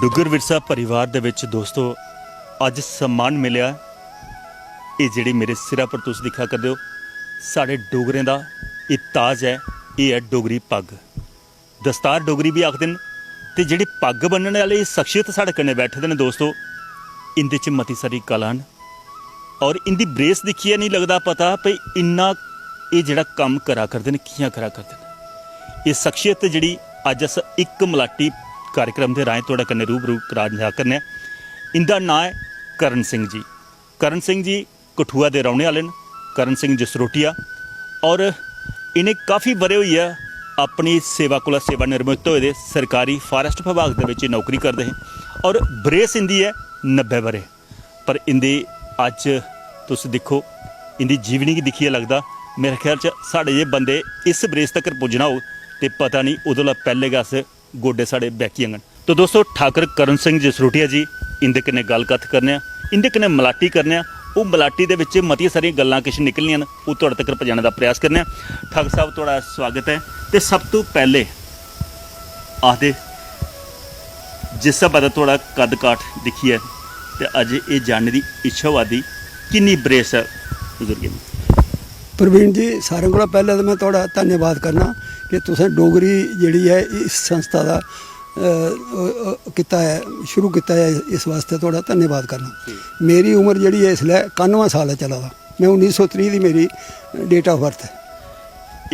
डुगर विरसा परिवार दे विच दोस्तों अज सम्मान मिलिया। ये जिहड़ी मेरे सिरा पर तुसीं दिखा करदे हो साढ़े डोगरें दा ये ताज है, ये है डोगरी पग। दस्तार डोगरी भी आखदे न ते जिहड़ी पग बन्नण वाले शख्सियत साढ़े कन्नै बैठे दे न दोस्तों, इंदे च मती सारी कला न और इंदी ब्रेस दिखिए नहीं लगदा पता भई इन्ना ये जिहड़ा कम करा करदे न कियां करा करदे न। ये शख्सियत जिहड़ी अज अस एक मलाटी कार्यक्रम के राहें थोड़ा कन्नै रूबरू करा करने। इंदा नाम है करण सिंह जी। करण सिंह जी कठुआ के रौहने वाले न। करण सिंह जसरोटिया और इन्हें काफ़ी बरे हुई है अपनी सेवा को सेवानिवृत्त होए सरकारी फॉरेस्ट विभाग के विच नौकरी करते हैं और ब्रेस इंदी है 90 बरे। पर इंदी अज तुस देखो इंदी जीवनी की दिखिए लगता मेरे ख्याल च साढ़े ये बंदे इस ब्रेस तक पुजना हो तो पता नहीं उदों पहले गै अस गोडे साढ़े बैकी आंगन। तो दोस्तों ठाकर करण सिंह जसरोटिया जी इंदे कन्नै गलकथ करने, इंदे कन्नै मलाटी करने। वो मलाटी दे विच मती सारी गल्लां किश निकलनियां न, वो तुहाडे तक पहुंचाने का प्रयास करने। ठाकर साहब तुहाडा स्वागत है। तो सब तो पहले आखदे जिस हिसाब दा तुहाडा कद काठ दिखिए तो अज ये जानने की इच्छा होआ दी किन्नी ब्रेस है बुजुर्ग। प्रवीण जी सारे को पहले तो मैं थोड़ा धन्यवाद करना कि तुसें डोगरी जिहड़ी है इस संस्था का किता है शुरू किया है, इस वास्ते थोड़ा धन्यवाद करना। मेरी उम्र जिहड़ी है इसलिए 91 साल है चला दा। मैं 1930 की मेरी डेट ऑफ बर्थ है।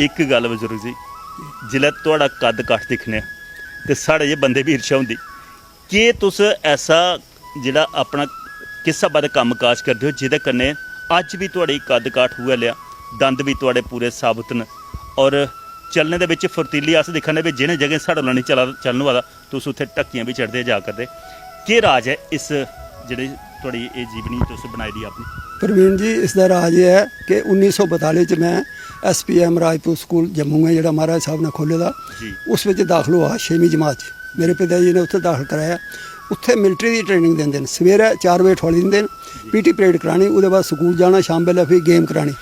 एक गल बुजुर्ग जी जिल्लै तुहाडा कद काठ दिखने तो साढ़े ये बंदे भी ईर्षा होंदी कि तुस ऐसा जिहड़ा अपना किस हिसाब दा कम्म काज करदे हो जिहदे कन्नै अज भी तुहाड़ी कद काठ उ'ऐ लिया, दंद भी तुहाडे पूरे साबत न और चलने दे विच फुर्तीली अस दिक्खने भी जिन्हें जगह साढ़े नाल नहीं चलन वाला तुस उत्थे ढक्कियां भी चढ़दे जा करदे। केह् राज है इस जेह्ड़ी तुहाड़ी ये जीवनी तुस बनाई दी अपनी? प्रवीण जी इसका राज ये है कि 1942 च मैं SPM राजपूत स्कूल जम्मू में जिहड़ा महाराज साहब ने खोले दा उस विच दाखल हुआ 6वीं जमात च। मेरे पिता जी ने उत्थे दाखल कराया। उत्थे मिलटरी की ट्रेनिंग देंदे न, सवेरे 4 बजे ठोली दिंदे न, PT परेड करानी, उसदे बाद स्कूल जाना, शाम बेल्लै फिर गेम करानी।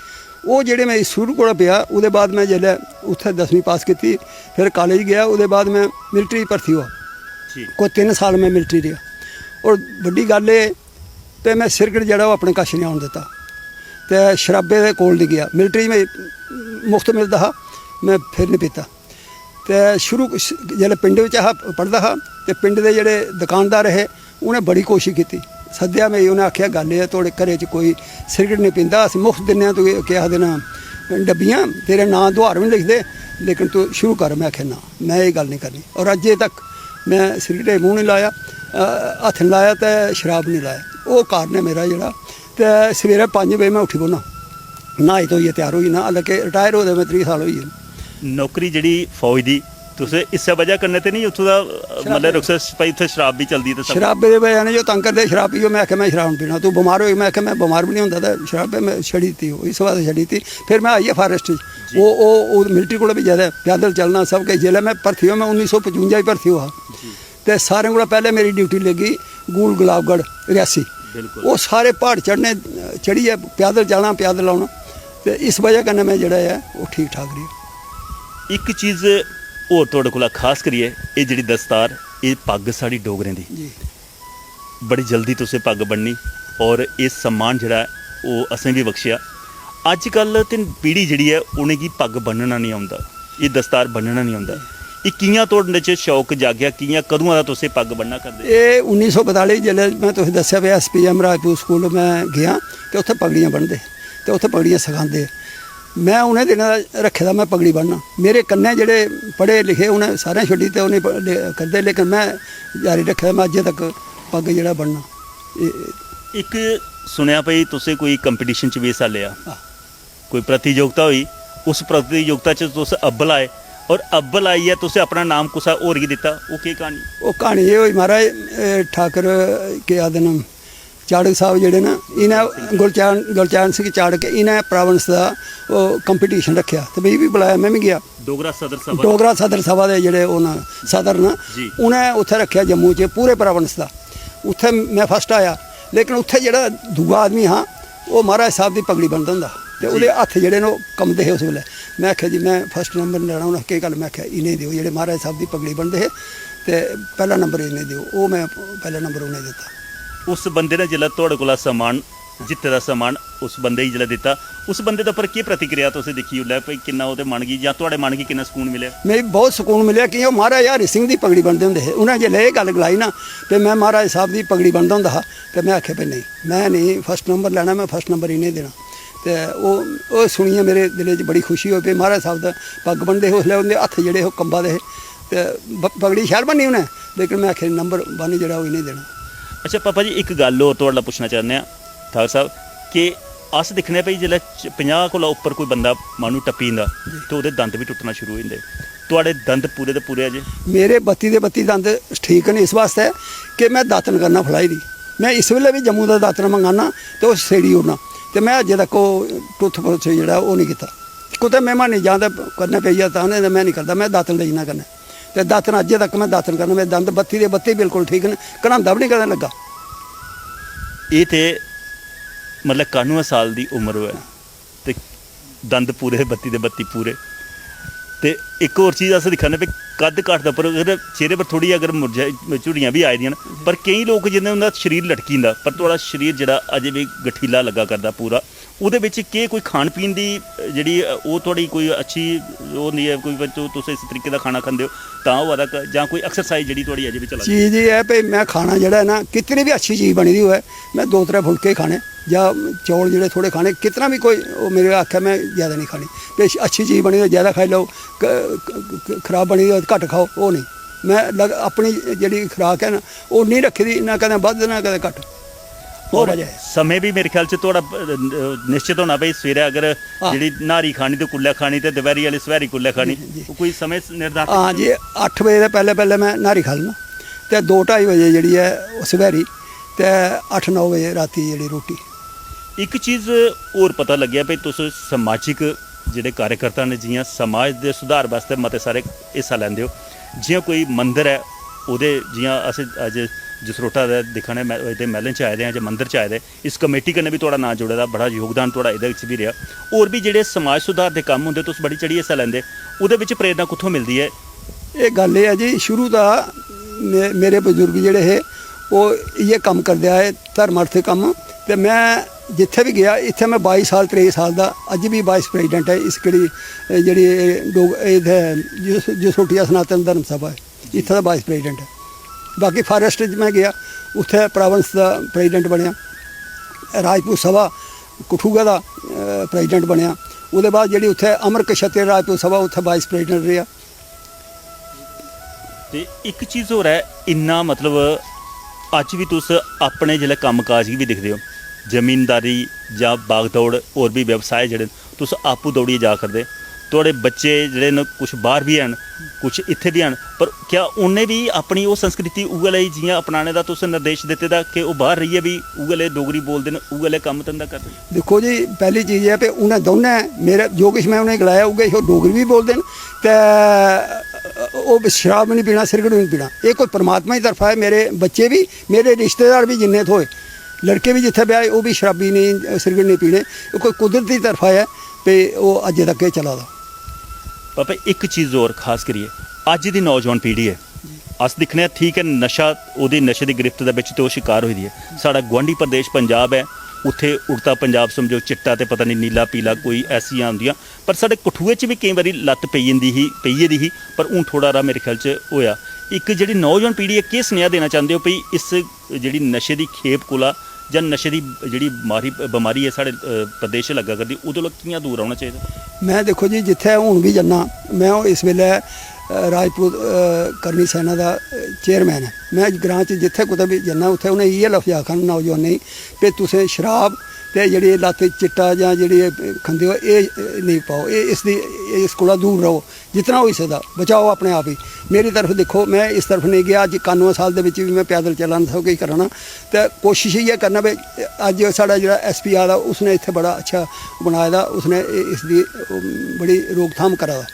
वो जेह्ड़े मैं शुरू कोला पिया उसदे बाद मैं जेल्लै उत्थे 10वीं पास की फिर कॉलेज गया, उसदे बाद मैं मिलटरी भर्थी हुआ। कोई 3 साल मैं मिलटरी रहा और बड़ी गल ये तो मैं सिरकट जेह्ड़ा अपने कश नहीं आउण दित्ता ते शराबे दे कोल नहीं गया। मिलटरी में मुफ्त मिलता हा, मैं फिर नहीं पीता। तो शुरू जेल्लै पिंड विच पढ़दा हा ते पिंड दे जेह्ड़े दुकानदार हे उ'नें बड़ी कोशिश की, सद्देआ में उन्हें आख्या गल है थोड़े घरे च कोई सिगरट नहीं पींदा, अस मुफ्त दिन्ने तू क्या आखदे ना डब्बियां, तेरे नां दुहार भी लिखदे लेकिन तू शुरू कर। मैं आख्या ना मैं ये गल नहीं करनी और अजे तक मैं सिगरटे मूँह नहीं लाया, हत्थ नहीं लाया तो शराब नहीं लाया। वो कारण है मेरा जेह्ड़ा। तो सवेरे 5 बजे मैं उठी पौना, न्हाई धोइयै तैयार होई ना, हालांकि रिटायर होए मैं 30 साल होई गे। नौकरी जिहड़ी फौज दी तुस इस वजह कन्नै ते नहीं उत्थों दा मतलब रुखसत भाई उत्थे शराब भी चलदी? शराबे दे वजह ने जो तंग करदे शराब पियो। मैं आख्या मैं शराब नहीं पीना। तू बमार होई? मैं आख्या मैं बमार भी नहीं होंदा तो शराबे मैं छड़ी थी, इस वास्ते छड़ी थी। फिर मैं आइए फॉरेस्ट वो मिलटरी को भी ज़्यादा पैदल चलना सब किश। जिसलै मैं भर्थी हुआ मैं 1955 भर्थी हुआ तो सारें को पहले मेरी ड्यूटी लगी गूल गुलाबगढ़ रियासी। वो सारे पहाड़ चढ़ने चढ़िए पैदल चलना पैदल आना, तो इस वजह कन्नै मैं जेह्ड़ा है वो ठीक ठाक रही। एक चीज़ होर तुहाडे कोला खास करिए ये जिहड़ी दस्तार ये पग साड़ी डोगरें दी बड़ी जल्दी तुसें पग बननी और ये सम्मान जिहड़ा वो असें भी बख्शिया। अजकल ते पीढ़ी जिहड़ी है उनेंगी पग बन्नना नहीं आउंदा, ये दस्तार बन्नना नहीं आउंदा। ये कियां तुहाडे च शौक जागया, कियां कदों दा तुसें पग बन्ना करदे? ये 1942 जिसलै मैं तुसें दस्सेआ भी SPM राजपूत स्कूल मैं गया तो उत्थे पगड़ियां बन्नदे ते उत्थे पगड़ियां सखांदे। मैं उन्हें दिनों रखे दा मैं पगड़ी बनना। मेरे कन्नै जेह्ड़े पढ़े लिखे उन्हें सारे छड्डी ते उन्हें करदे, लेकिन मैं जारी रखे मैं अज्जे तक पग जेह्ड़ा बनना। एक सुनया भाई तुसें कोई कंपीटिशन च भी हिस्सा लिया, कोई प्रतियोगिता हुई, उस प्रतियोगिता च तुस अव्वल आए और अव्वल आइयै तुसें अपना नाम कुसै होर गी दित्ता, वो केह् क्हानी? वो क्हानी ये होई महाराज ठाकर केह् आखदे न चाड़क साहब जेह्ड़े न इन्हें गुलचैन सिंह चाड़क इन्हें प्राविंस का कंपीटिशन रखेआ तो मिगी भी बुलाया, मैं भी गया। डोगरा सदर सभा के जेह्ड़े ओह् न सदर न उन्हें उत्थे रखेआ जम्मू च पूरे प्राविंस का। उत्थे मैं फस्ट आया लेकिन उत्थे जेह्ड़ा दूआ आदमी हाँ वो महाराज साहब की पगड़ी बनदा होंदा तो वो हत्थ जेह्ड़े न कंबदे हे उस वेल्ले। मैं आख्या जी मैं फस्ट नंबर लैना, उन्हें केह् गल? मैं आख्या इन्हें दिओ जेह्ड़े महाराज साहब की पगड़ी बनदे हे ਤੇ ਪਹਿਲਾ ਨੰਬਰ ਇਹਨੇ ਦਿਓ, ਉਹ ਮੈਂ ਪਹਿਲਾ ਨੰਬਰ ਉਹਨੇ ਦਿੱਤਾ। ਉਸ ਬੰਦੇ ਨੇ ਜਿਹੜਾ ਤੁਹਾਡੇ ਕੋਲ ਸਮਾਨ ਜਿੱਤੇ ਦਾ ਸਮਾਨ ਉਸ ਬੰਦੇ ਹੀ ਜਿਹੜਾ ਦਿੱਤਾ, ਉਸ ਬੰਦੇ ਦੇ ਉੱਪਰ ਕੀ ਪ੍ਰਤੀਕਿਰਿਆ ਤੁਸੀਂ ਦੇਖੀ ਲੈ ਭਈ ਕਿੰਨਾ ਉਹਦੇ ਮਨ ਗਈ ਜਾਂ ਤੁਹਾਡੇ ਮਨ ਗਈ ਕਿੰਨਾ ਸਕੂਨ ਮਿਲਿਆ? ਮੈਨੂੰ ਬਹੁਤ ਸਕੂਨ ਮਿਲਿਆ ਕਿ ਉਹ ਮਹਾਰਾਜ ਹਰੀ ਸਿੰਘ ਦੀ ਪਗੜੀ ਬੰਨਦੇ ਹੁੰਦੇ ਸੀ। ਉਹਨਾਂ ਜੇ ਇਹ ਗੱਲ ਗਲਾਈ ਨਾ ਤੇ ਮੈਂ ਮਹਾਰਾਜ ਸਾਹਿਬ ਦੀ ਪਗੜੀ ਬੰਨਦਾ ਹੁੰਦਾ ਤੇ ਮੈਂ ਆਖਿਆ ਵੀ ਨਹੀਂ, ਮੈਂ ਨਹੀਂ ਫਸਟ ਨੰਬਰ ਲੈਣਾ, ਮੈਂ ਫਸਟ ਨੰਬਰ ਹੀ ਨਹੀਂ ਦੇਣਾ। ਤੇ ਉਹ ਸੁਣੀਏ ਮੇਰੇ ਦਿਲ 'ਚ ਬੜੀ ਖੁਸ਼ੀ ਹੋਈ ਵੀ ਮਹਾਰਾਜ ਸਾਹਿਬ ਦਾ ਪੱਗ ਬੰਨਦੇ ਹੌਸਲੇ ਉਹਦੇ ਹੱਥ ਜਿਹੜੇ ਉਹ ਕੰਬਾ ਦੇ ਤੇ ਪਗੜੀ ਸ਼ਹਿਰ ਬੰਨੀ ਉਹਨੇ, ਲੇਕਿਨ ਮੈਂ ਆਖਿਆ ਨੰਬਰ ਬੰਨ ਜਿਹੜਾ ਉਹ ਹੀ ਨਹੀਂ ਦੇਣਾ। ਅੱਛਾ ਪਾਪਾ ਜੀ, ਇੱਕ ਗੱਲ ਹੋਰ ਤੁਹਾਡਾ ਪੁੱਛਣਾ ਚਾਹੁੰਦੇ ਆ ਠਾਕਰ ਸਾਹਿਬ ਕਿ ਅਸ ਦਿਖਣੇ ਪਈ ਜਿਹੜਾ 50 ਕੋਲ ਉੱਪਰ ਕੋਈ ਬੰਦਾ ਮਾਨੂੰ ਟੱਪੀ ਜਾਂਦਾ ਤੇ ਉਹਦੇ ਦੰਦ ਵੀ ਟੁੱਟਣਾ ਸ਼ੁਰੂ ਹੋ ਜਾਂਦੇ, ਤੁਹਾਡੇ ਦੰਦ ਪੂਰੇ ਦੇ ਪੂਰੇ ਅਜੇ? ਮੇਰੇ 32 ਦੇ 32 ਦੰਦ ਠੀਕ ਨੇ, ਇਸ ਵਾਸਤੇ ਕਿ ਮੈਂ ਦਾਤਨ ਕਰਨਾ ਫਲਾਈ ਦੀ। ਮੈਂ ਇਸ ਵੇਲੇ ਵੀ ਜੰਮੂ ਦਾ ਦਾਤਨ ਮੰਗਾਨਾ ਤੇ ਉਹ ਸੇੜੀ ਉੜਨਾ, ਤੇ ਮੈਂ ਅਜੇ ਤੱਕ ਉਹ ਟੁੱਥ ਪੁੱਛ ਜਿਹੜਾ ਉਹ ਨਹੀਂ ਕੀਤਾ। ਕਿਤੇ ਮਹਿਮਾਨ ਨਹੀਂ ਜਾਂਦਾ ਕਰਨਾ ਪਈਆ ਤਾਂ ਮੈਂ ਨਹੀਂ ਕਰਦਾ, ਮੈਂ ਦਾਤਨ ਲਈ ਨਾ ਕਰਨਾ। ਤੇ ਦਾਤਨ ਅਜੇ ਤੱਕ ਮੈਂ ਦਾਤਨ ਕਰਨਾ, ਮੇਰੇ ਦੰਦ 32 ਦੇ 32 ਬਿਲਕੁਲ ਠੀਕ ਨੇ, ਕਢਾਉਂਦਾ ਵੀ ਨਹੀਂ ਕਦੇ ਲੱਗਾ। ਇਹ ਤੇ ਮਤਲਬ 91 ਸਾਲ ਦੀ ਉਮਰ ਹੋਇਆ ਤੇ ਦੰਦ ਪੂਰੇ 32 ਦੇ 32 ਪੂਰੇ। ਤੇ ਇੱਕ ਹੋਰ ਚੀਜ਼ ਅਸ ਦਿਖਾਣੇ ਪਈ ਕੱਦ ਘੱਟ ਦਾ, ਪਰ ਅਗਰ ਚਿਹਰੇ ਪਰ ਥੋੜੀ ਅਗਰ ਮੁਰਝਾ ਝੁੜੀਆਂ ਵੀ ਆਈ ਦੀਆਂ ਪਰ ਕਈ ਲੋਕ ਜਿਹਨਾਂ ਉਹਨਾਂ ਦਾ ਸਰੀਰ ਲਟਕੀ ਜਾਂਦਾ, ਪਰ ਤੁਹਾਡਾ ਸਰੀਰ ਜਿਹੜਾ ਅਜੇ ਵੀ ਗਠੀਲਾ ਲੱਗਾ ਕਰਦਾ ਪੂਰਾ। ਉਹਦੇ ਵਿੱਚ ਕੀ ਕੋਈ ਖਾਣ ਪੀਣ ਦੀ ਜਿਹੜੀ ਉਹ ਤੁਹਾਡੀ ਕੋਈ ਅੱਛੀ ਉਹ ਨਹੀਂ ਹੈ, ਕੋਈ ਤੁਸੀਂ ਇਸ ਤਰੀਕੇ ਦਾ ਖਾਣਾ ਖਾਂਦੇ ਹੋ ਤਾਂ ਉਹ ਅਦਾ ਜਾਂ ਕੋਈ ਐਕਸਰਸਾਈਜ਼ ਜਿਹੜੀ ਤੁਹਾਡੀ ਅਜੇ ਵੀ ਚੱਲਦੀ? ਚੀਜ਼ ਇਹ ਹੈ ਵੀ ਮੈਂ ਖਾਣਾ ਜਿਹੜਾ ਹੈ ਨਾ ਕਿਤਨੀ ਵੀ ਅੱਛੀ ਚੀਜ਼ ਬਣੀ ਦੀ ਹੋਏ, ਮੈਂ 2-3 ਫੁਲਕੇ ਖਾਣੇ ਜਾਂ ਚੌਲ ਜਿਹੜੇ ਥੋੜੇ ਖਾਣੇ, ਕਿਤਨਾ ਵੀ ਕੋਈ ਉਹ ਮੇਰੇ ਆਖਿਆ ਮੈਂ ਜ਼ਿਆਦਾ ਨਹੀਂ ਖਾਣੀ। ਵੀ ਅੱਛੀ ਚੀਜ਼ ਬਣੀ ਹੋਈ ਜ਼ਿਆਦਾ ਖਾਈ ਲਓ, ਖਰਾਬ ਬਣੀ ਹੋਈ ਘੱਟ ਖਾਓ, ਉਹ ਨਹੀਂ। ਮੈਂ ਆਪਣੀ ਜਿਹੜੀ ਖੁਰਾਕ ਹੈ ਨਾ ਉਹ ਨਹੀਂ ਰੱਖੀ ਦੀ, ਨਾ ਕਦੇ ਵੱਧ ਨਾ ਕਦੇ ਘੱਟ। ਔਰ ਸਮੇਂ ਵੀ ਮੇਰੇ ਖਿਆਲ 'ਚ ਥੋੜਾ ਨਿਸ਼ਚਿਤ ਹੋਣਾ ਪਈ, ਸਵੇਰੇ ਅਗਰ ਜਿਹੜੀ ਨਾਰੀ ਖਾਣੀ ਤੇ ਕੁੱਲਾ ਖਾਣੀ ਤੇ ਦੁਪਹਿਰੀ ਵਾਲੀ ਸਵੇਰੀ ਕੁੱਲਾ ਖਾਣੀ, ਕੋਈ ਸਮੇਂ ਨਿਰਧਾਰਿਤ? ਹਾਂ ਜੀ, 8 ਵਜੇ ਦੇ ਪਹਿਲੇ ਮੈਂ ਨਾਰੀ ਖਾ ਲੈਣਾ ਤੇ 2-2:30 ਵਜੇ ਜਿਹੜੀ ਹੈ ਉਹ ਸਵੇਰੀ ਤੇ 8-9 ਵਜੇ ਰਾਤੀ ਜਿਹੜੀ ਰੋਟੀ। ਇੱਕ ਚੀਜ਼ ਹੋਰ ਪਤਾ ਲੱਗਿਆ ਵੀ ਤੁਸੀਂ ਸਮਾਜਿਕ ਜਿਹੜੇ ਕਾਰਜਕਰਤਾ ਨੇ, ਜਿਵੇਂ ਸਮਾਜ ਦੇ ਸੁਧਾਰ ਵਾਸਤੇ ਮਤੇ ਸਾਰੇ ਹਿੱਸਾ ਲੈਂਦੇ ਹੋ। ਜਿਵੇਂ ਕੋਈ ਮੰਦਿਰ ਹੈ ਉਹਦੇ ਜਿਵੇਂ ਅਸੀਂ ਅੱਜ ਜਸਰੋਟਾ ਦਾ ਦਿਖਾਣੇ ਇਹਦੇ ਮਹਿਲਾਂ 'ਚ ਆਏ ਦੇ ਹਾਂ ਜਾਂ ਮੰਦਿਰ 'ਚ ਆਏ ਦੇ, ਇਸ ਕਮੇਟੀ ਕਨੇ ਵੀ ਤੁਹਾਡਾ ਨਾਂ ਜੁੜੇ ਦਾ ਬੜਾ ਯੋਗਦਾਨ ਤੁਹਾਡਾ ਇਹਦੇ ਵਿੱਚ ਵੀ ਰਿਹਾ। ਹੋਰ ਵੀ ਜਿਹੜੇ ਸਮਾਜ ਸੁਧਾਰ ਦੇ ਕੰਮ ਹੁੰਦੇ ਤੁਸੀਂ ਬੜੀ ਚੜੀ ਹਿੱਸਾ ਲੈਂਦੇ, ਉਹਦੇ ਵਿੱਚ ਪ੍ਰੇਰਨਾ ਕਿੱਥੋਂ ਮਿਲਦੀ ਹੈ? ਇਹ ਗੱਲ ਇਹ ਹੈ ਜੀ, ਸ਼ੁਰੂ ਦਾ ਮੇਰੇ ਬਜ਼ੁਰਗ ਜਿਹੜੇ ਹੈ ਉਹ ਇਹ ਕੰਮ ਕਰਦੇ ਆਏ ਧਰਮ ਅਰਥ ਕੰਮ, ਤੇ ਮੈਂ ਜਿੱਥੇ ਵੀ ਗਿਆ ਇੱਥੇ ਮੈਂ 22 ਸਾਲ 23 ਸਾਲ ਦਾ ਅੱਜ ਵੀ ਵਾਈਸ ਪ੍ਰੈਜ਼ੀਡੈਂਟ ਹੈ ਇਸ ਕਿਹੜੀ ਜਿਹੜੀ ਜਸੋਟੀਆ ਸਨਾਤਨ ਧਰਮ ਸਭਾ ਹੈ, ਇੱਥੇ ਦਾ ਵਾਈਸ ਪ੍ਰੈਜ਼ੀਡੈਂਟ ਹੈ। ਬਾਕੀ ਫਾਰੈਸਟ 'ਚ ਮੈਂ ਗਿਆ, ਉੱਥੇ ਪ੍ਰੋਵਿੰਸ ਦਾ ਪ੍ਰੈਜ਼ੀਡੈਂਟ ਬਣਿਆ। ਰਾਜਪੂਤ ਸਭਾ ਕਠੂਆ ਦਾ ਪ੍ਰੈਜ਼ੀਡੈਂਟ ਬਣਿਆ। ਉਹਦੇ ਬਾਅਦ ਜਿਹੜੀ ਉੱਥੇ ਅਮਰ ਕਸ਼ਤਰੀ ਰਾਜਪੂਤ ਸਭਾ ਉੱਥੇ ਵਾਈਸ ਪ੍ਰੈਜ਼ੀਡੈਂਟ ਰਿਹਾ। ਤੇ ਇੱਕ ਚੀਜ਼ ਹੋਰ ਹੈ, ਇੰਨਾ ਮਤਲਬ ਅੱਜ ਵੀ ਤੁਸੀਂ ਆਪਣੇ ਜਿਹੜੇ ਕੰਮਕਾਜ ਵੀ ਦਿਖਦੇ ਹੋ, ਜ਼ਮੀਨਦਾਰੀ ਜਾਂ ਬਾਗ ਦੌੜ ਹੋਰ ਵੀ ਵਿਵਸਾਏ ਜਿਹੜੇ ਤੁਸੀਂ ਆਪੂ ਦੌੜੀ ਜਾ ਕਰਦੇ, ਤੁਹਾਡੇ ਬੱਚੇ ਜਿਹੜੇ ਨੇ ਕੁਛ ਬਾਹਰ ਵੀ ਹਨ ਕੁਛ ਇੱਥੇ ਵੀ ਹਨ, ਪਰ ਕਿਆ ਉਹਨੇ ਵੀ ਆਪਣੀ ਉਹ ਸੰਸਕ੍ਰਿਤੀ ਉਗਲੇ ਜਿਹੀਆਂ ਅਪਣਾਣੇ ਦਾ ਤੁਸੀਂ ਨਿਰਦੇਸ਼ ਦਿੱਤੇ ਦਾ ਕਿ ਉਹ ਬਾਹਰ ਰਹੀਏ ਵੀ ਉਗਲੇ ਡੋਗਰੀ ਬੋਲਦੇ ਨੇ, ਉਗਲੇ ਕੰਮ ਧੰਦਾ ਕਰਦੇ? ਦੇਖੋ ਜੀ, ਪਹਿਲੀ ਚੀਜ਼ ਹੈ ਵੀ ਉਹਨਾਂ ਦੋਨੇ ਮੇਰੇ ਜੋ ਕੁਛ ਮੈਂ ਉਹਨੇ ਗਲਾਇਆ ਉਗੇ ਉਹ ਡੋਗਰੀ ਵੀ ਬੋਲਦੇ ਨੇ ਤੇ ਉਹ ਸ਼ਰਾਬ ਨਹੀਂ ਪੀਣਾ, ਸਿਗਰਟ ਨਹੀਂ ਪੀਣਾ। ਇਹ ਕੋਈ ਪਰਮਾਤਮਾ ਦੀ ਤਰਫਾ ਹੈ। ਮੇਰੇ ਬੱਚੇ ਵੀ, ਮੇਰੇ ਰਿਸ਼ਤੇਦਾਰ ਵੀ ਜਿੰਨੇ ਥੋਏ ਲੜਕੇ ਵੀ ਜਿੱਥੇ ਵਿਆਹੇ ਉਹ ਵੀ ਸ਼ਰਾਬੀ ਨਹੀਂ, ਸਿਗਰਟ ਨਹੀਂ ਪੀਣੇ। ਇਹ ਕੋਈ ਕੁਦਰਤ ਦੀ ਤਰਫਾ ਹੈ ਵੀ ਉਹ ਅੱਜ ਤੱਕ ਇਹ ਚੱਲਾ ਦਾ। ਪਾਪਾ ਇੱਕ ਚੀਜ਼ ਹੋਰ ਖਾਸ ਕਰੀਏ, ਅੱਜ ਦੀ ਨੌਜਵਾਨ ਪੀੜ੍ਹੀ ਹੈ, ਅਸ ਦਿਖਣੇ ਠੀਕ ਹੈ ਨਸ਼ਾ, ਉਹਦੀ ਨਸ਼ੇ ਦੀ ਗ੍ਰਿਫਤ ਦੇ ਵਿੱਚ ਤੇ ਉਹ ਸ਼ਿਕਾਰ ਹੋਈ ਦੀ ਹੈ। ਸਾਡਾ ਗੁਆਂਢੀ ਪ੍ਰਦੇਸ਼ ਪੰਜਾਬ ਹੈ, ਉੱਥੇ ਉੜਤਾ ਪੰਜਾਬ ਸਮਝੋ ਚਿੱਟਾ ਤੇ ਪਤਾ ਨਹੀਂ ਨੀਲਾ ਪੀਲਾ ਕੋਈ ਐਸੀਆਂ ਹੁੰਦੀਆਂ, ਪਰ ਸਾਡੇ ਕਠੂਏ 'ਚ ਵੀ ਕਈ ਵਾਰੀ ਲੱਤ ਪਈ ਜਾਂਦੀ ਹੀ ਪਈਏ ਦੀ ਹੀ, ਪਰ ਹੁਣ ਥੋੜਾ ਰਾ ਮੇਰੇ ਖਿਆਲ 'ਚ ਹੋਇਆ। ਇੱਕ ਜਿਹੜੀ ਨੌਜਵਾਨ ਪੀੜ੍ਹੀ ਹੈ, ਕੀ ਸੁਨੇਹਾ ਦੇਣਾ ਚਾਹੁੰਦੇ ਹੋ ਵੀ ਇਸ ਜਿਹੜੀ ਨਸ਼ੇ ਦੀ ਖੇਪ ਕੋਲਾ ਜਾਂ ਨਸ਼ੇ ਦੀ ਜਿਹੜੀ ਬਿਮਾਰੀ ਹੈ ਸਾਡੇ ਪ੍ਰਦੇਸ਼ ਲੱਗਾ ਕਰਦੀ, ਉਹਦੇ ਲੋਕ ਕਿਵੇਂ ਦੂਰ ਆਉਣਾ ਚਾਹੀਦਾ? ਮੈਂ ਦੇਖੋ ਜੀ, ਜਿੱਥੇ ਹੁਣ ਵੀ ਜੰਨਾ ਮੈਂ ਉਹ ਇਸ ਵੇਲੇ ਰਾਜਪੂਤ ਕਰਨੀ ਸੈਨਾ ਦਾ ਚੇਅਰਮੈਨ ਹੈ। ਮੈਂ ਗ੍ਰਾਂ 'ਚ ਜਿੱਥੇ ਕਿਤੇ ਵੀ ਜੰਨਾ ਉੱਥੇ ਉਹਨੇ ਇਹ ਲਫ਼ਜ਼ ਆਖਣ ਨੌਜਵਾਨ ਨਹੀਂ ਵੀ ਤੁਸੀਂ ਸ਼ਰਾਬ ਤੇ ਜਿਹੜੀ ਲੱਤ ਚਿੱਟਾ ਜਾਂ ਜਿਹੜੀ ਖਾਂਦੇ ਹੋ ਇਹ ਨਹੀਂ ਪਾਓ, ਇਸ ਕੋਲੋਂ ਦੂਰ ਰਹੋ, ਜਿਤਨਾ ਹੋ ਸਕਦਾ ਬਚਾਓ ਆਪਣੇ ਆਪ ਹੀ। ਮੇਰੀ ਤਰਫ ਦੇਖੋ, ਮੈਂ ਇਸ ਤਰਫ ਨਹੀਂ ਗਿਆ। ਅੱਜ 91 ਸਾਲ ਦੇ ਵਿੱਚ ਵੀ ਮੈਂ ਪੈਦਲ ਚੱਲਣ ਸਭ ਕੁਝ ਕਰਨਾ, ਤੇ ਕੋਸ਼ਿਸ਼ ਇਹ ਕਰਨਾ ਵੀ ਅੱਜ ਸਾਡਾ ਜਿਹੜਾ SP ਆ ਦਾ ਉਸਨੇ ਇੱਥੇ ਬੜਾ ਅੱਛਾ ਬਣਾਇਆ ਦਾ, ਉਸਨੇ ਇਸ ਦੀ ਬੜੀ ਰੋਕਥਾਮ ਕਰਾ ਦਾ।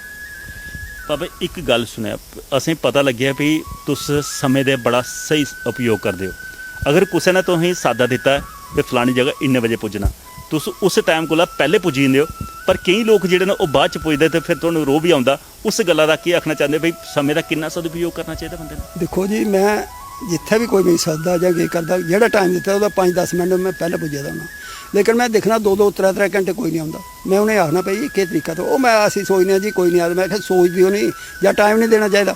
ਬਾਬਾ ਇੱਕ ਗੱਲ ਸੁਣਿਆ, ਅਸੀਂ ਪਤਾ ਲੱਗਿਆ ਵੀ ਤੁਸੀਂ ਸਮੇਂ ਦੇ ਬੜਾ ਸਹੀ ਉਪਯੋਗ ਕਰਦੇ ਹੋ। ਅਗਰ ਕਿਸੇ ਨੇ ਤੁਸੀਂ ਸਾਦਾ ਦਿੱਤਾ ਵੀ ਫਲਾਣੀ ਜਗ੍ਹਾ ਇੰਨੇ ਵਜੇ ਪੁੱਜਣਾ, ਤੁਸੀਂ ਉਸ ਟਾਈਮ ਕੋਲ ਪਹਿਲੇ ਪੁੱਜੀ ਜਾਂਦੇ ਹੋ ਪਰ ਕਈ ਲੋਕ ਜਿਹੜੇ ਨੇ ਉਹ ਬਾਅਦ ਚ ਪੁੱਛਦੇ ਤੇ ਫਿਰ ਤੁਹਾਨੂੰ ਰੋਹ ਵੀ ਆਉਂਦਾ। ਉਸ ਗੱਲਾਂ ਦਾ ਕੀ ਆਖਣਾ ਚਾਹੁੰਦੇ ਬਈ ਸਮੇਂ ਦਾ ਕਿੰਨਾ ਸਦਉਪਯੋਗ ਕਰਨਾ ਚਾਹੀਦਾ ਬੰਦੇ ਨੂੰ? ਦੇਖੋ ਜੀ, ਮੈਂ ਜਿੱਥੇ ਵੀ ਕੋਈ ਮੇਰੀ ਸੱਦਦਾ ਜਾਂ ਕੀ ਕਰਦਾ, ਜਿਹੜਾ ਟਾਈਮ ਦਿੱਤਾ ਉਹਦਾ 5-10 ਮਿੰਟ ਮੈਂ ਪਹਿਲਾਂ ਪੁੱਜਿਆ ਦਾ ਹੁੰਦਾ, ਲੇਕਿਨ ਮੈਂ ਦੇਖਣਾ 2-2 3-3 ਘੰਟੇ ਕੋਈ ਨਹੀਂ ਆਉਂਦਾ। ਮੈਂ ਉਹਨੇ ਆਖਣਾ ਪਈ ਕਿ ਤਰੀਕਾ ਤੋਂ ਉਹ ਮੈਂ ਅਸੀਂ ਸੋਚਦੇ ਹਾਂ ਜੀ ਕੋਈ ਨਹੀਂ ਆਦਾ। ਮੈਂ ਕਿਹਾ ਸੋਚਦੀ ਉਹ ਨਹੀਂ ਜਾਂ ਟਾਈਮ ਨਹੀਂ ਦੇਣਾ ਚਾਹੀਦਾ।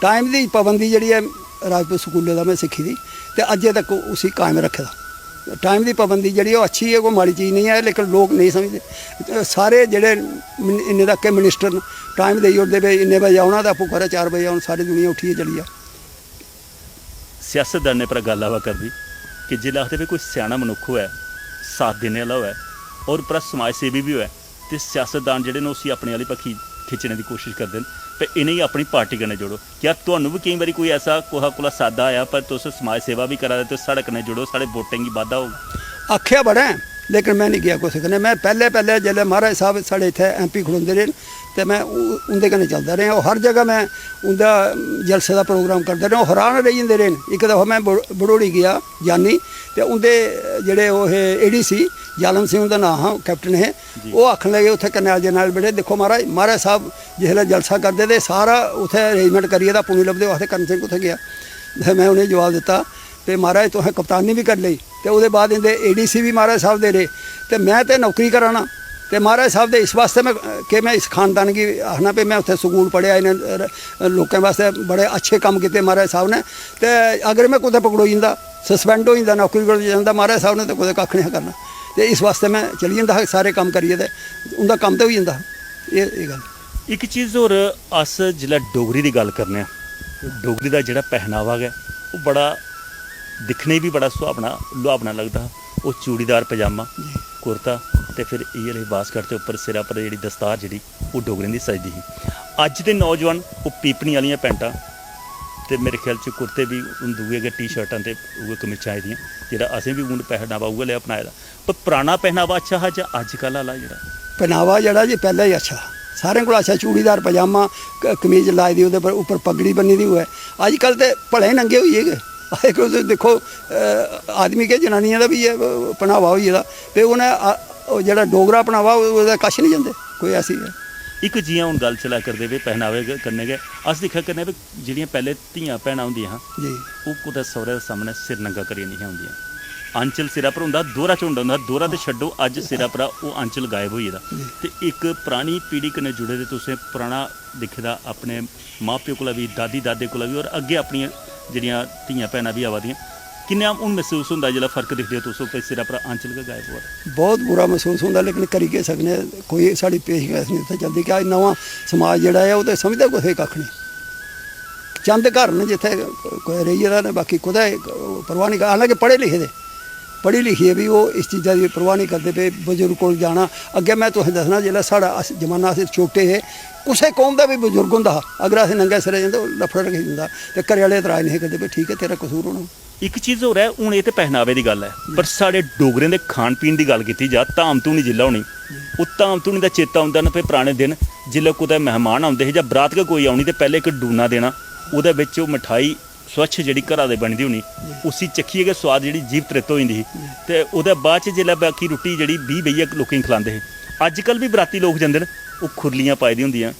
ਟਾਈਮ ਦੀ ਪਾਬੰਦੀ ਜਿਹੜੀ ਹੈ ਰਾਜਪੂਤ ਸਕੂਲੇ ਦਾ ਮੈਂ ਸਿੱਖੀ ਦੀ ਤੇ ਅਜੇ ਤੱਕ ਉਸੇ ਕਾਇਮ ਰੱਖੇ ਦਾ। टाइम की पाबंदी जी अच्छी है, कोई माड़ी चीज़ नहीं है, लेकिन लोग नहीं समझते। सारे जोड़े इन्ने तक के मिनिस्टर टाइम दे उठते पे इन्ने बजे आना तो आपू करे 4 बजे आना, सारी दुनिया उठिए चली जा। सियासतदान ने पर गल आवा कर दी कि जिला आखते भी कोई सियाना मनुख होए, साथ देने वाला होए और पर समाज सेवी भी होए तो सियासतदान जोड़े ने उसी अपने वाली पक्खी खिंचने की कोशिश करते हैं पर इन्हें ही अपनी पार्टी कन्नै जोड़ो। क्या तुहानू भी कई बार कोई ऐसा कोहा कोला सादा आया पर तुस समाज सेवा भी करा दे तो साढ़े कन्नै जुड़ो, साढ़े वोटिंग गी बाधा होगा? आख्या बड़ा है लेकिन मैं नहीं गया कुछ कन्नै। मैं पहले जिसले महाराज साहब साढ़े इत्थे MP खड़ोंदे रहे तो मैं उंदे कन्नै चलदा रहा और हर जगह मैं उंदा जलसे का प्रोग्राम करदा रहा। हैरान रही जंदे रहे। एक दफ़ा मैं बड़ोड़ी गया जानी तो उंदे जेड़े ओह ADC जालम सिंह का नाम हाँ, कैप्टन है, वो आखन लगे उत्थे करनैल जे नाल बेटे देखो महाराज साहब जिसले जलसा करते थे सारा उत्थे अरेंजमेंट करिए दा पुनी लभदे आखदे करण सिंह कुत्थे गया। मैं उन्हें जवाब दिता तो महाराज तुसें कप्तानी भी कर ली तो उसदे बाद इंदे ADC भी महाराज साहब दे रहे तो मैं तो नौकरी कराना तो महाराज साहब दे इस वास्ते मैं इस खानदान की आखना पे मैं उत्थे स्कूल पढ़िया, इन्हें लोगों वास्ते बड़े अच्छे काम किए महाराज साहब ने। तो अगर मैं कुछ पकड़ोई जाता सस्पेंड हो जाता नौकरी कर जाता महाराज साहब ने तो कुछ कख नहीं करना। तो इस वास्ते मैं चली जाता सारे काम करिए तो उनका काम तो हो जाता। ये गल एक चीज़ होर अस जिसलै डोगरी की गल करने डोगरी का जिहड़ा पहनावा है वो बड़ा दिखने भी बड़ा लुहावना लगता। वो चूड़ीदार पजामा कुर्ता तो फिर ये लिबास करते उपर सिरा पर जी दस्तार जी वो डोगरें की सजदी ही। अज के नौजवान वो पीपनी वाली पैंटा तो मेरे ख्याल च कुर्ते भी दूए गए टी-शर्टां ते उहे कमीचां आई दियां जेह्ड़ा असें भी हून पहनावा उ'ऐ लिया अपनाए दा। पर पुराना पहनावा अच्छा हा जां अजकल वाला जेह्ड़ा पहनावा जेह्ड़ा जी पैह्ले ही अच्छा सारें कोला अच्छा चूड़ीदार पजामा कमीज लाई दी ओह्दे उप्पर पगड़ी बन्नी दी होऐ। अजकल ते भले नंगे होइए गए। अजकल देखो आदमी के जनानियां दा भी पहनावा होई गेदा ते उ'नें जेह्ड़ा डोगरा पहनावा ओह्दे कश नहीं जंदे कोई ऐसी है। एक जियां हूँ गल चला करते वे पहनावे करने गए अस दिक्खा करने भी जिहड़ियां पहले धियां भैणां होंदियां जी वो कुतै सौह्रे दे सामने सिर नंगा करियै नहीं होंदियां। आंचल सिरा पर होंदा, दोहरा झुंड होंदा, दोहरा ते छड्डो अज सिरा पर वो आंचल गायब होई गेदा। ते एक पुरानी पीढ़ी कन्नै जुड़े दे तुसें पुराना दिक्खे दा अपने मां प्यो कोला भी दादी दादे कोला भी और अग्गे अपनियां जेह्ड़ियां धियां भैणां भी आवा दियां किन्ना हूँ महसूस होंदा जिसलै फर्क दिखदे हो तुस सिरा पर आंचल गै गायब होआ? बहुत बुरा महसूस होंदा लेकिन करी के सकने कोई साड़ी पेशकश नहीं उत्थे चलदी कि अज नवां समाज जेह्ड़ा है वो तो समझदा कुसै कक्ख नहीं। चंद घर न जित्थे कोई रेही गेदा ने बाकी कुतै परवाह नहीं। हालांकि पढ़े लिखे दे पढ़ी लिखिए भी वो इस चीज़ा की परवाह नहीं करते पे। बजुर्ग कोल जाना अग्गे मैं तुसें दसना जिसलै साढ़ा जमाना अस छोटे हे कुसै कौम का भी बजुर्ग होंदा हा अगर अस नंगे सिरे जंदे लफड़ा रखी दिंदा ते घरै आह्ले इतराज नहीं करदे भी ठीक है तेरा कसूर होना। एक चीज़ होर है हूँ ये तो पहनावे की गल है पर साढ़े डोगरें दे खान पीन की गल की जा धाम धूनी जिल्लै होनी वो धाम धूनी का चेता आंदा ना फिर पुराने दिन जिल्लै कुतै मेहमान आउंदे हे जां बरात गै कोई आउनी तो पहले एक डूना देना उहदे विच मिठाई स्वच्छ जी घरा दे बनदी होनी उसी चक्खिए गै स्वाद जी जीव तृत हो जाती ही। तो उसदे बाद च जिल्लै बाकी रुट्टी जी बीह् बेहियै लोकें गी खलांदे हे। अजकल भी बराती लोग जंदे न वो खुरलियां पाई दी होंदियां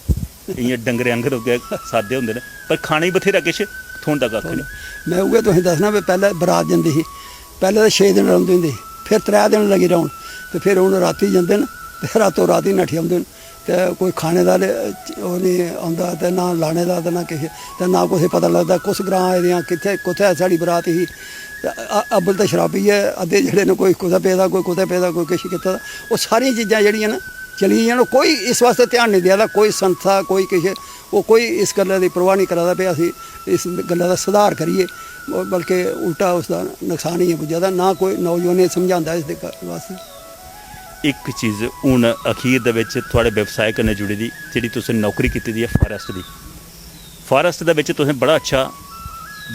इ'यां डंगरे आंगर हो गए सादे होंदे न पर खाने बथेरा किश थ्होंदा कक्ख नहीं। मैं उ'ऐ तुसें दसना भी पैह्ले बरात जंदी ही पैह्ले तो 6 दिन रौंह्दे होंदे फिर 3 दिन लगी रौन ते फिर हून रातीं जंदे न ते रातों रात ही नठी औंदे न ते कोई खाने दा ओह् नहीं औंदा ते ना लाने दा ते ना किश ते ना कुसै पता लगदा कुस ग्रांऽ आए दे आं कित्थे कुत्थै साढ़ी बरात ही। अव्वल ते शराबी है अद्धे जेह्ड़े न कोई कुतै पेदा कोई कुतै पेदा कोई किश कीता ओह् सारियां चीज़ां जेह्ड़ियां न चली जान कोई इस वास्ते ध्यान नहीं देआ दा कोई संस्था कोई किश वो कोई इस गल्ला की परवाह नहीं करा दा भाई असीं इस गल्ला दा सुधार करिए बल्कि उल्टा उसका नुकसान ही पुज्जा दा ना कोई नौजवान समझांदा इस वास्ते। एक चीज़ हूँ अखीर दे विच थुआढ़े व्यवसाय कन्नै जुड़ी दी जिहड़ी तुसें नौकरी कीती दी है फारेस्ट दी फारेस्ट दे विच तुसें बड़ा अच्छा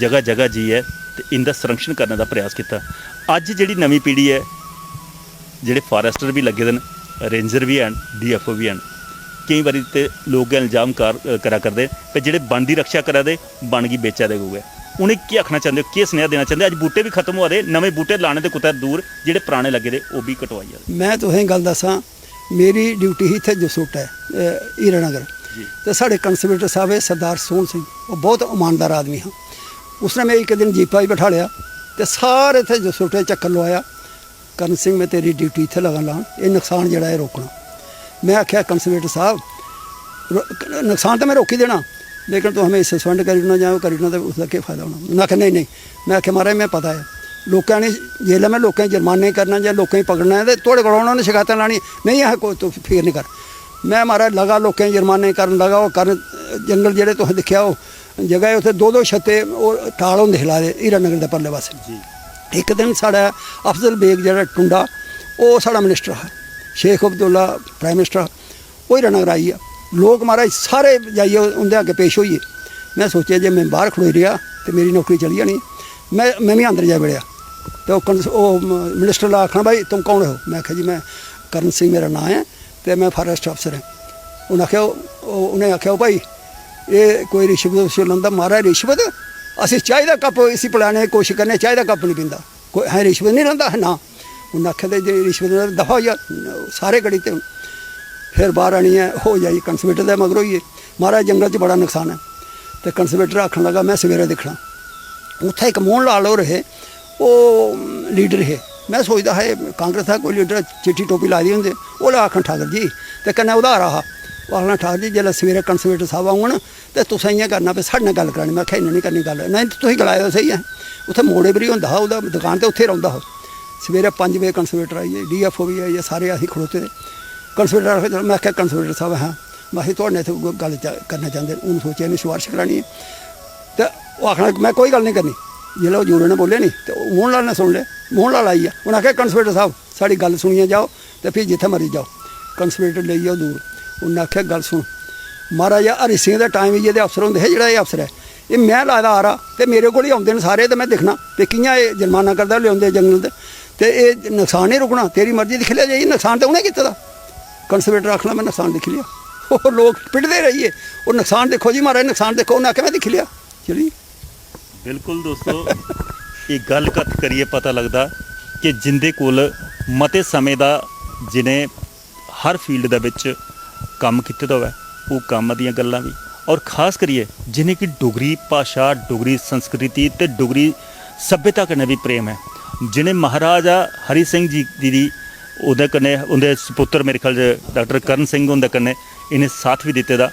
जगह जगह जी है ते इंदा संरक्षण करने का प्रयास किया। अज जिहड़ी नवीं पीढ़ी है जिहड़े फारेस्टर भी लगे दे न रेंजर भी हैं DFO भी हैं कई बारी तो लोग इल्जाम करा करते कि जिहड़े वन की रक्षा करा दे वन गी बेचा दे गए उन्हें क्या आखना चाहते हो क्या सुनेहा देना चाहते अज बूटे भी खत्म हो रहे नवे बूटे लाने तो कुतै दूर जिहड़े पुराने लगे दे वो भी कटवाई जाए। मैं तुसें गल दसां ਮੇਰੀ ਡਿਊਟੀ ਹੀ ਇੱਥੇ ਜਸੋਟਾ ਹੈ ਹੀਰਾਨਗਰ ਜੀ ਤੇ ਸਾਡੇ ਕੰਸਰਵੇਟਰ ਸਾਹਿਬ ਹੈ ਸਰਦਾਰ ਸੋਹਣ ਸਿੰਘ, ਉਹ ਬਹੁਤ ਇਮਾਨਦਾਰ ਆਦਮੀ ਹਨ। ਉਸਨੇ ਮੈਂ ਇੱਕ ਦਿਨ ਜੀਪਾ ਹੀ ਬਿਠਾ ਲਿਆ ਤੇ ਸਾਰੇ ਇੱਥੇ ਜਸੋਟੇ ਚੱਕਰ ਲਵਾਇਆ, ਕਰਨ ਸਿੰਘ ਮੈਂ ਤੇਰੀ ਡਿਊਟੀ ਇੱਥੇ ਲਗਾ ਲਾਉਣ, ਇਹ ਨੁਕਸਾਨ ਜਿਹੜਾ ਹੈ ਰੋਕਣਾ। ਮੈਂ ਆਖਿਆ ਕੰਸਰਵੇਟਰ ਸਾਹਿਬ ਨੁਕਸਾਨ ਤਾਂ मैं रोक ही देना, लेकिन तो हमें सस्पेंड करना जाओ करना तो उसका क्या फायदा होना। मैं आख्या नहीं मैं आख्या महाराज मैं पता है लोगों ने जेल में लोगों जुर्माने करना या लोगों पकड़ना है तो थोड़े को उन्होंने शिकायत लानी नहीं है कोई तो फिर नहीं कर। मैं महाराज लगा लोगों जुर्माने कर लगा वो कर जंगल जेह्ड़े तुसें दिक्खेआ वो जगह उत्थे दो छत्ते और टाल होंदे हिलाए दे हीरानगर दे परले पासे। जी एक दिन साढ़ा अफजल बेग जेह्ड़ा टुंडा वो साढ़ा मिनिस्टर है, शेख अब्दुल्ला प्राइम मिनिस्टर वो हीरानगर आई है। लोग महाराज सारे जाइए उंदे अगे पेश होइए। मैं सोचा जे मैं बाहर खड़ोई रहा तो मेरी नौकरी चली जानी। मैं भी अंदर जा बड़िया तो मिनिस्टर ला आखना भाई तुम कौन हो? मैं आख्या जी मैं करण सिंह मेरा नाम है तो मैं फॉरेस्ट अफसर हैं। उन्हें आख्या भाई ये कोई रिश्वत लंदा? महाराज रिश्वत असी चाय का कप इसी पिलाने की कोशिश करने, चाय का कप नहीं पींदा कोई है, रिश्वत नहीं लंदा है ना। उन्हें आख्या जी रिश्वत दफा हो जा सारे गड़ी ते। फिर बाहर आनी है हो जाइए कंसर्वेटर का मगर होइए। महाराज जंगल च बड़ा नुकसान है तो कंसर्वेटर आखन लगा मैं सवेरे देखना। उत्थे एक मोहन लाल हो रहे वो लीडर है, मैं सोचता है कांग्रेस का कोई लीडर चिट्ठी टोपी लाई दी होंगे वो आखन ठाकर जी तो कन्नै उधार आहा वो आखना ठाकर जी जिसलै सवेरे कंसर्वेटर साहब आउन तो तुसें इ'यां करना भी साढ़े नाल गल करानी। मैं आखेआ इ'यां नहीं करनी गल, नहीं तुसीं गलाया सही है। उत्थे मोड़े पर ही होंदा हा, ओह्दा दुकान ते उत्थे रौंह्दा हा। सवेरे 5 बजे कंसर्वेटर आई है, DFO भी आई है, सारे असीं खड़ोते दे। कंसर्वेटर मैं आख्या कंसर्वेटर साहब हाँ मैं थोड़े इत्थे गल करना चाहते हूँ, सोचा इन्हें सिफारिश करानी है तो वो आखना मैं कोई गल नहीं करनी। जिसलै वो जोड़े ने बोले नहीं तो मोहन लाल ने सुन लिया, मोहन लाल आई है उन्हें आख्या कंसर्वेटर साहब साड़ी गल सुनिए जाओ तो फिर जिथे मर्जी जाओ। कंसर्वेटर ले जाओ दूर, उन्हें आख्या गल सुन महाराजा हरि सिंह के टाइम ये अफसर होंगे है, जोड़ा ये अफसर है ये मैं लादा आ रहा तो मेरे को आते हैं सारे तो मैं देखना तो कियाँ ये जुर्माना करता लिया जंगल तो ये नुकसान ही रुकना, तेरी मर्जी दिख लिया जाइए नुकसान तो उन्हें किया। कंसर्वेटर आखना मैं नुकसान दिख लिया, वो लोग पिटते रहिए और नुकसान देखो जी महाराज नुकसान देखो, उन्हें आख्या मैं दिख लिया चलिए। बिल्कुल दोस्तों ये गल कत करिए पता लगता कि जिंदे कोल मते समय दा जिन्हें हर फील्ड दे विच काम कीते दा होवे वो काम दियां गल्लां भी और खास करिए जिन्हें कि डोगरी भाषा डोगरी संस्कृति ते डोगरी सभ्यता कन्नै भी प्रेम है, जिन्हें महाराजा हरि सिंह जी दी उहदे कन्नै उहदे सुपुत्र मेरे ख्याल डॉक्टर करण सिंह उहदे कन्नै इन्हें साथ भी दिते दा,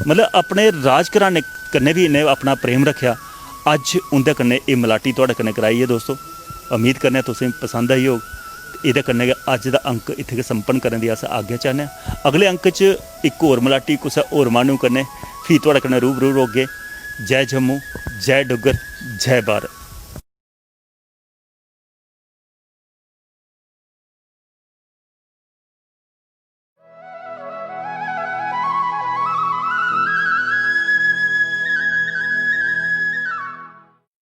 मतलब अपने राज घराने कन्नै भी इन्हें अपना प्रेम रखा। अज उंदे कन्नै ये मलाटी तुहाडे कन्नै कराई है दोस्तों, उम्मीद करने तुसें पसंद आई होग। इहदे कन्नै गै अज दा अंक इत्थे गै संपन्न करने दी अस आज्ञा चाहने। अगले अंक च एक होर मलाटी कुसै होर माह्नू कन्नै फ्ही तुहाडे कन्नै रूबरू होगे। जय जम्मू, जय डुग्गर, जय भारत।